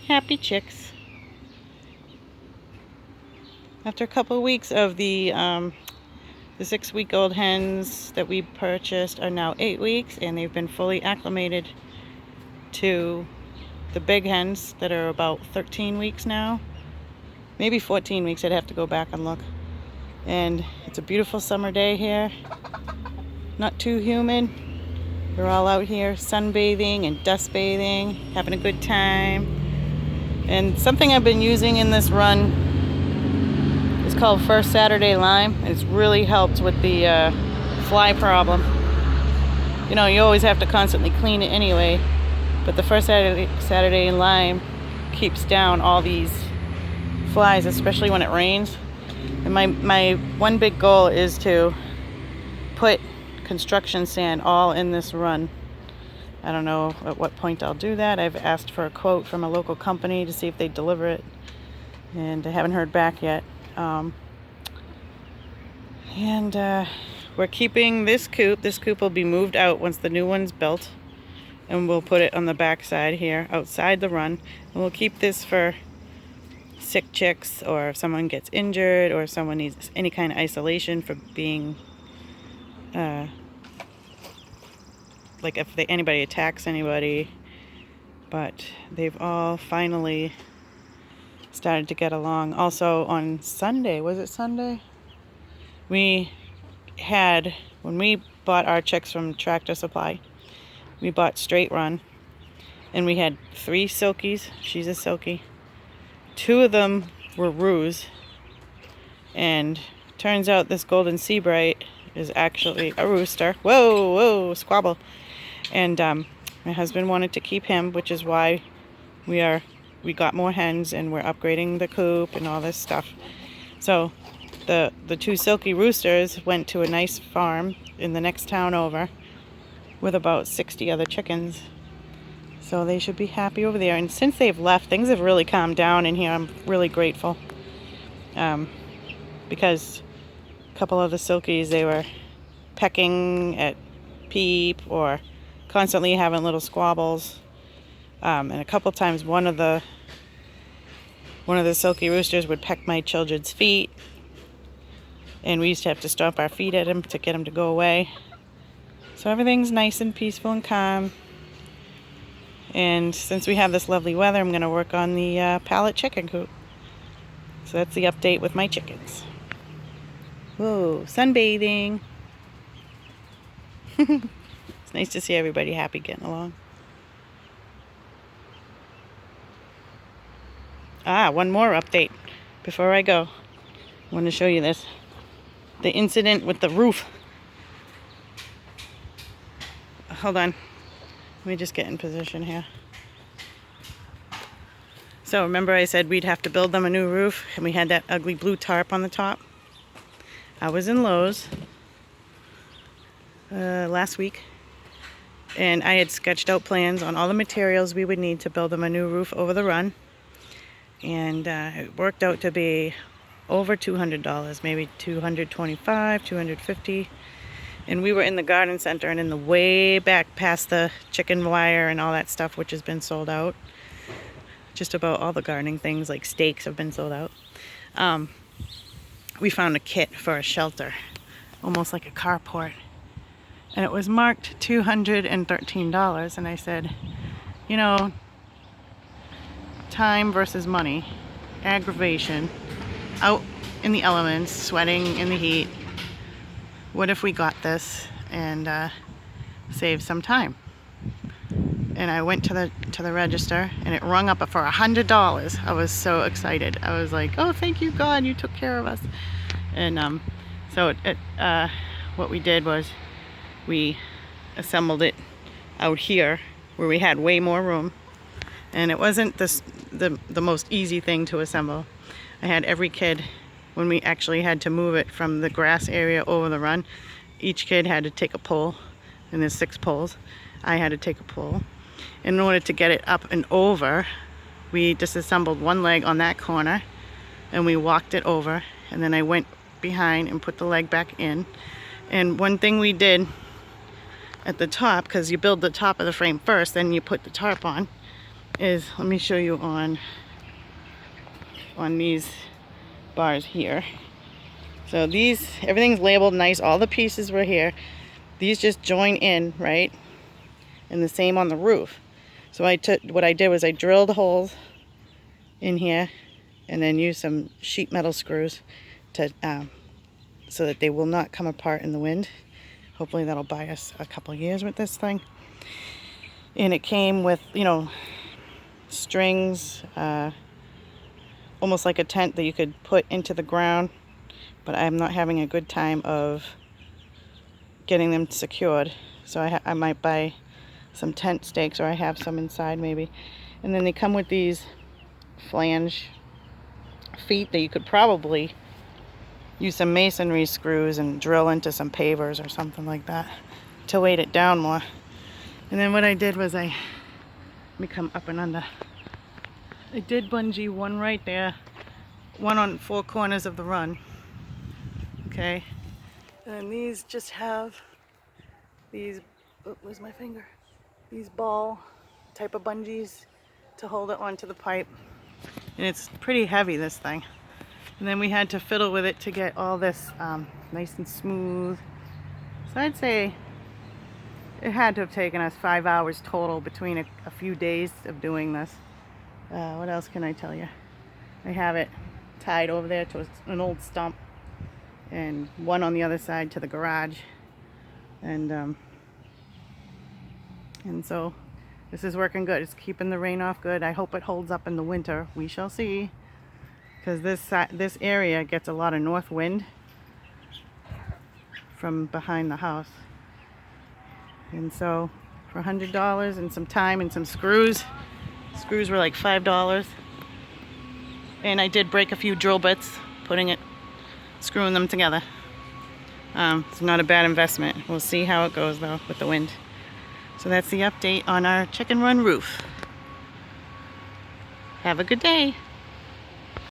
happy chicks. After a couple of weeks of the 6-week-old hens that we purchased are now 8 weeks, and they've been fully acclimated to the big hens that are about 13 weeks now. Maybe 14 weeks, I'd have to go back and look. And it's a beautiful summer day here. Not too humid. We're all out here sunbathing and dust bathing, having a good time. And something I've been using in this run is called First Saturday Lime. It's really helped with the fly problem. You know, you always have to constantly clean it anyway, but the First Saturday Lime keeps down all these flies, especially when it rains. And my one big goal is to put construction sand all in this run. I don't know at what point I'll do that. I've asked for a quote from a local company to see if they deliver it, and I haven't heard back yet. We're keeping this coop. This coop will be moved out once the new one's built, and we'll put it on the back side here outside the run, and we'll keep this for sick chicks, or if someone gets injured, or if someone needs any kind of isolation for being like if anybody attacks anybody. But they've all finally started to get along. Also on Sunday, was it Sunday? When we bought our chicks from Tractor Supply, we bought straight run, and we had 3 silkies. She's a silkie. 2 of them were roos, and turns out this golden sea bright is actually a rooster. Whoa, squabble. And my husband wanted to keep him, which is why we got more hens, and we're upgrading the coop and all this stuff. So the 2 silky roosters went to a nice farm in the next town over with about 60 other chickens. So they should be happy over there. And since they've left, things have really calmed down in here. I'm really grateful. Because a couple of the silkies, they were pecking at Peep or constantly having little squabbles. And a couple times one of the silky roosters would peck my children's feet, and we used to have to stomp our feet at him to get him to go away. So everything's nice and peaceful and calm. And since we have this lovely weather, I'm going to work on the pallet chicken coop. So that's the update with my chickens. Whoa, sunbathing. It's nice to see everybody happy, getting along. One more update before I go. I want to show you this. The incident with the roof. Hold on. Let me just get in position here. So remember I said we'd have to build them a new roof, and we had that ugly blue tarp on the top? I was in Lowe's last week, and I had sketched out plans on all the materials we would need to build them a new roof over the run. And it worked out to be over $200, maybe $225, $250. And we were in the garden center and in the way back past the chicken wire and all that stuff, which has been sold out. Just about all the gardening things like stakes have been sold out. We found a kit for a shelter, almost like a carport. And it was marked $213. And I said, you know, time versus money, aggravation, out in the elements, sweating in the heat. What if we got this and saved some time? And I went to the register, and it rung up for $100. I was so excited. I was like, "Oh, thank you, God, you took care of us." And so what we did was we assembled it out here where we had way more room. And it wasn't the most easy thing to assemble. I had every kid, when we actually had to move it from the grass area over the run, each kid had to take a pole, and there's 6 poles. I had to take a pole. In order to get it up and over, we disassembled one leg on that corner, and we walked it over, and then I went behind and put the leg back in. And one thing we did at the top, because you build the top of the frame first, then you put the tarp on, is, let me show you on these bars here. So these, everything's labeled nice. All the pieces were here. These just join in, right? And the same on the roof. So what I did was I drilled holes in here and then used some sheet metal screws to so that they will not come apart in the wind. Hopefully that'll buy us a couple years with this thing. And it came with, you know, strings, almost like a tent that you could put into the ground, but I'm not having a good time of getting them secured. So I might buy some tent stakes, or I have some inside maybe. And then they come with these flange feet that you could probably use some masonry screws and drill into some pavers or something like that to weight it down more. And then what I did was let me come up and under. I did bungee one right there, one on 4 corners of the run. Okay, and these just have these, oh, where's my finger? These ball type of bungees to hold it onto the pipe. And it's pretty heavy, this thing. And then we had to fiddle with it to get all this nice and smooth. So I'd say it had to have taken us 5 hours total between a few days of doing this. What else can I tell you? I have it tied over there to an old stump, and one on the other side to the garage. And so this is working good. It's keeping the rain off good. I hope it holds up in the winter. We shall see. Because this area gets a lot of north wind from behind the house. And so for $100 and some time and some screws were like $5. And I did break a few drill bits screwing them together. It's not a bad investment. We'll see how it goes though with the wind. So that's the update on our chicken run roof. Have a good day.